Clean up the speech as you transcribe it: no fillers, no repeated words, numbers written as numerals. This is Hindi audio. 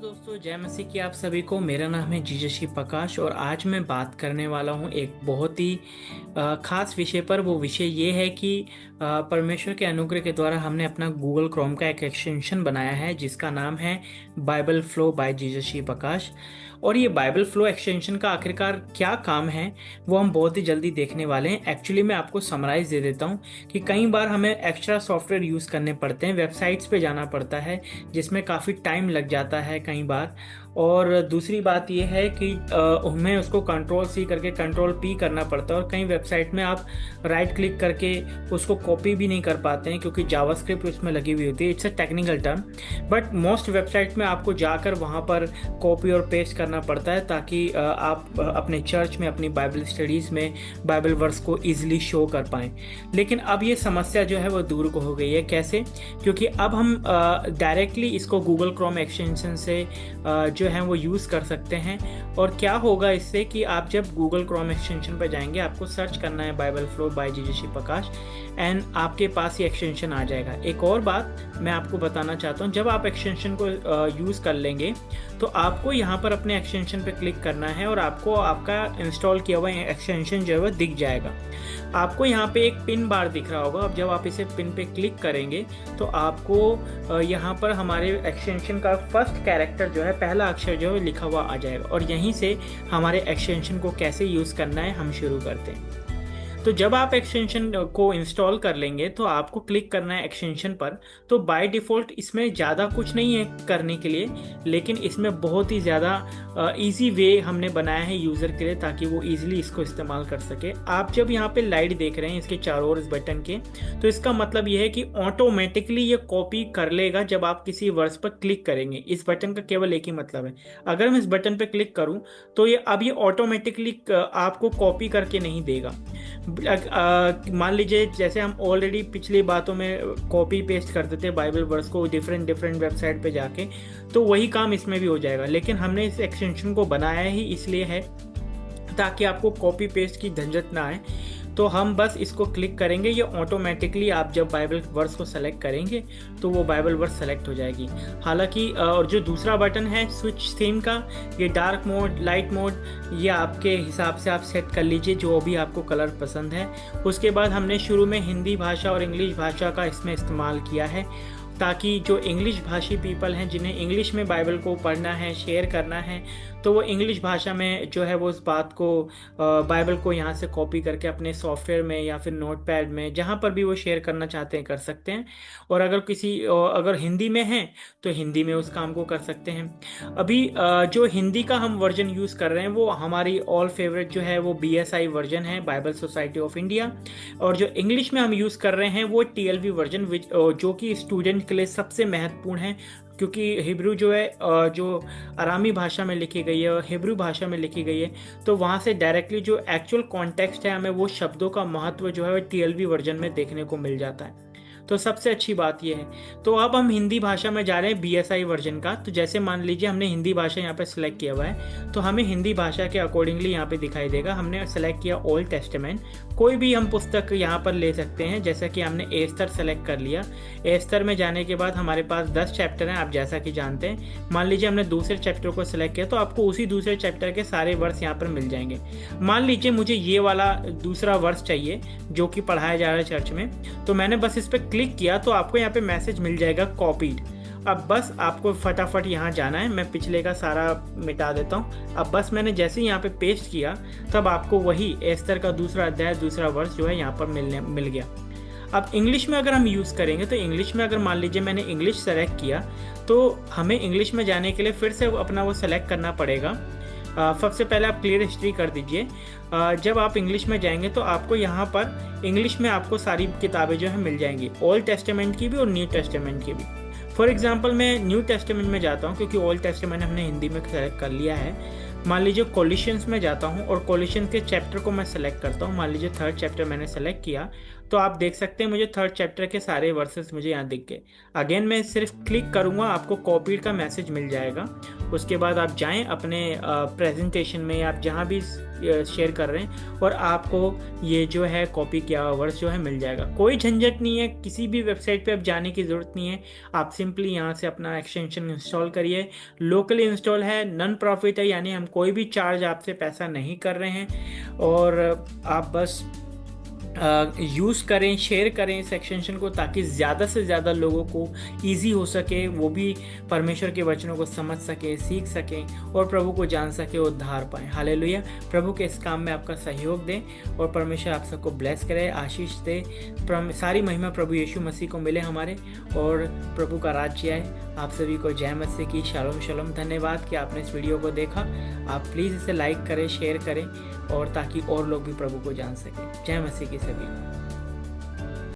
दोस्तों, जय मसीह की आप सभी को। मेरा नाम है जीजशी प्रकाश और आज मैं बात करने वाला हूँ एक बहुत ही खास विषय पर। वो विषय ये है कि परमेश्वर के अनुग्रह के द्वारा हमने अपना गूगल क्रोम का एक एक्सटेंशन बनाया है जिसका नाम है बाइबल फ्लो बाय जीजशी प्रकाश। और ये बाइबल फ्लो एक्सटेंशन का आखिरकार क्या काम है वो हम बहुत ही जल्दी देखने वाले हैं। एक्चुअली मैं आपको समराइज दे देता हूँ कि कई बार हमें एक्स्ट्रा सॉफ्टवेयर यूज़ करने पड़ते हैं, वेबसाइट्स पे जाना पड़ता है जिसमें काफ़ी टाइम लग जाता है कई बार। और दूसरी बात यह है कि हमें उसको कंट्रोल सी करके कंट्रोल पी करना पड़ता है और कई वेबसाइट में आप राइट क्लिक करके उसको कॉपी भी नहीं कर पाते हैं क्योंकि जावास्क्रिप्ट उसमें लगी हुई होती है। It's a technical term, but most website में आपको जाकर वहाँ पर कॉपी और पेस्ट करना पड़ता है ताकि आप अपने चर्च में, अपनी बाइबल स्टडीज़ में बाइबल वर्स को ईजिली शो कर पाएँ। लेकिन अब ये समस्या जो है वो दूर हो गई है। कैसे? क्योंकि अब हम डायरेक्टली इसको गूगल क्रोम एक्सटेंशन से जो है वो यूज़ कर सकते हैं। और क्या होगा इससे कि आप जब गूगल क्रोम एक्सटेंशन पर जाएंगे, आपको सर्च करना है बाइबल फ्लो बाय जीजशी प्रकाश एंड आपके पास ये एक्सटेंशन आ जाएगा। एक और बात मैं आपको बताना चाहता हूँ, जब आप एक्सटेंशन को यूज़ कर लेंगे तो आपको यहाँ पर अपने एक्सटेंशन पे क्लिक करना है और आपको आपका इंस्टॉल किया हुआ एक्सटेंशन जो है वो दिख जाएगा। आपको यहाँ पे एक पिन बार दिख रहा होगा। अब जब आप इसे पिन पे क्लिक करेंगे तो आपको यहाँ पर हमारे एक्सटेंशन का फर्स्ट कैरेक्टर जो है, पहला अक्षर जो है लिखा हुआ आ जाएगा और यहीं से हमारे एक्सटेंशन को कैसे यूज़ करना है हम शुरू करते हैं। तो जब आप एक्सटेंशन को इंस्टॉल कर लेंगे तो आपको क्लिक करना है एक्सटेंशन पर। तो बाय डिफ़ॉल्ट इसमें ज़्यादा कुछ नहीं है करने के लिए, लेकिन इसमें बहुत ही ज़्यादा इजी वे हमने बनाया है यूज़र के लिए ताकि वो इजीली इसको इस्तेमाल कर सके। आप जब यहाँ पे लाइट देख रहे हैं इसके चारों ओर इस बटन के, तो इसका मतलब ये है कि ऑटोमेटिकली ये कॉपी कर लेगा जब आप किसी वर्ड्स पर क्लिक करेंगे। इस बटन का केवल एक ही मतलब है, अगर मैं इस बटन पर क्लिक करूँ तो ये ऑटोमेटिकली आपको कॉपी करके नहीं देगा। मान लीजिए जैसे हम ऑलरेडी पिछली बातों में कॉपी पेस्ट करते थे बाइबल वर्स को डिफरेंट वेबसाइट पे जाके, तो वही काम इसमें भी हो जाएगा। लेकिन हमने इस एक्सटेंशन को बनाया ही इसलिए है ताकि आपको कॉपी पेस्ट की झंझट ना आए। तो हम बस इसको क्लिक करेंगे, ये ऑटोमेटिकली आप जब बाइबल वर्स को सेलेक्ट करेंगे तो वो बाइबल वर्स सेलेक्ट हो जाएगी। हालांकि और जो दूसरा बटन है स्विच थीम का, ये डार्क मोड, लाइट मोड, ये आपके हिसाब से आप सेट कर लीजिए जो भी आपको कलर पसंद है। उसके बाद हमने शुरू में हिंदी भाषा और इंग्लिश भाषा का इसमें इस्तेमाल किया है ताकि जो इंग्लिश भाषी पीपल हैं जिन्हें इंग्लिश में बाइबल को पढ़ना है, शेयर करना है, तो वो इंग्लिश भाषा में जो है वो उस बात को, बाइबल को यहाँ से कॉपी करके अपने सॉफ्टवेयर में या फिर नोटपैड में जहाँ पर भी वो शेयर करना चाहते हैं कर सकते हैं। और अगर हिंदी में है तो हिंदी में उस काम को कर सकते हैं। अभी जो हिंदी का हम वर्जन यूज़ कर रहे हैं वो हमारी ऑल फेवरेट जो है वो BSI वर्जन है, बाइबल सोसाइटी ऑफ इंडिया। और जो इंग्लिश में हम यूज़ कर रहे हैं वो TLV वर्जन, जो कि स्टूडेंट के लिए सबसे महत्वपूर्ण है क्योंकि हिब्रू जो है जो अरामी भाषा में लिखी गई है और हिब्रू भाषा में लिखी गई है, तो वहाँ से डायरेक्टली जो एक्चुअल कॉन्टेक्स्ट है हमें वो शब्दों का महत्व जो है वो TLV वर्जन में देखने को मिल जाता है। तो सबसे अच्छी बात यह है। तो अब हम हिंदी भाषा में जा रहे हैं BSI वर्जन का। तो जैसे मान लीजिए हमने हिंदी भाषा यहाँ पे सिलेक्ट किया हुआ है तो हमें हिंदी भाषा के अकॉर्डिंगली यहाँ पे दिखाई देगा। हमने सेलेक्ट किया ओल्ड टेस्टामेंट, कोई भी हम पुस्तक यहाँ पर ले सकते हैं। जैसा कि हमने एस्तर सेलेक्ट कर लिया। एस्तर में जाने के बाद हमारे पास 10 चैप्टर हैं, आप जैसा कि जानते हैं। मान लीजिए हमने दूसरे चैप्टर को सिलेक्ट किया तो आपको उसी दूसरे चैप्टर के सारे वर्स यहाँ पर मिल जाएंगे। मान लीजिए मुझे ये वाला दूसरा वर्स चाहिए जो कि पढ़ाया जा रहा है चर्च में, तो मैंने बस इस पर क्लिक किया तो आपको यहाँ पे मैसेज मिल जाएगा कॉपीड। अब बस आपको फटाफट यहाँ जाना है। मैं पिछले का सारा मिटा देता हूँ। अब बस मैंने जैसे ही यहाँ पे पेस्ट किया तब आपको वही एस्तर का दूसरा अध्याय, दूसरा वर्स जो है यहाँ पर मिल गया। अब इंग्लिश में अगर हम यूज़ करेंगे तो इंग्लिश में अगर मान लीजिए मैंने इंग्लिश सेलेक्ट किया तो हमें इंग्लिश में जाने के लिए फिर से अपना वो सेलेक्ट करना पड़ेगा। सबसे पहले आप क्लियर हिस्ट्री कर दीजिए। जब आप इंग्लिश में जाएंगे तो आपको यहाँ पर इंग्लिश में आपको सारी किताबें जो है मिल जाएंगी, ओल्ड टेस्टामेंट की भी और न्यू टेस्टामेंट की भी। फॉर एग्जांपल मैं न्यू टेस्टामेंट में जाता हूँ क्योंकि ओल्ड टेस्टामेंट हमने हिंदी में सेलेक्ट कर लिया है। मान लीजिए कोलिशंस में जाता हूँ और कोलिशंस के चैप्टर को मैं सेलेक्ट करता हूँ। मान लीजिए थर्ड चैप्टर मैंने सेलेक्ट किया तो आप देख सकते हैं मुझे थर्ड चैप्टर के सारे वर्सेस मुझे यहाँ दिख गए। अगेन मैं सिर्फ क्लिक करूँगा, आपको कॉपीड का मैसेज मिल जाएगा उसके बाद आप जाएं अपने प्रेजेंटेशन में, आप जहां भी शेयर कर रहे हैं, और आपको ये जो है कॉपी किया हुआ वर्स जो है मिल जाएगा। कोई झंझट नहीं है, किसी भी वेबसाइट पे अब जाने की ज़रूरत नहीं है। आप सिंपली यहाँ से अपना एक्सटेंशन इंस्टॉल करिए। लोकली इंस्टॉल है, नॉन प्रॉफिट है, यानी हम कोई भी चार्ज आपसे पैसा नहीं कर रहे हैं। और आप बस यूज़ करें, शेयर करें इस एक्सटेंशन को, ताकि ज़्यादा से ज़्यादा लोगों को ईजी हो सके, वो भी परमेश्वर के वचनों को समझ सके, सीख सकें और प्रभु को जान सके, उद्धार पाएं। हालेलुया। प्रभु के इस काम में आपका सहयोग दें और परमेश्वर आप सबको ब्लेस करे, आशीष दे। सारी महिमा प्रभु यीशु मसीह को मिले हमारे, और प्रभु का राज्य आए। आप सभी को जय मसीह की। Shalom shalom. धन्यवाद कि आपने इस वीडियो को देखा। आप प्लीज़ इसे लाइक करें, शेयर करें, और ताकि और लोग भी प्रभु को जान सकें। जय मसीह की सभी को।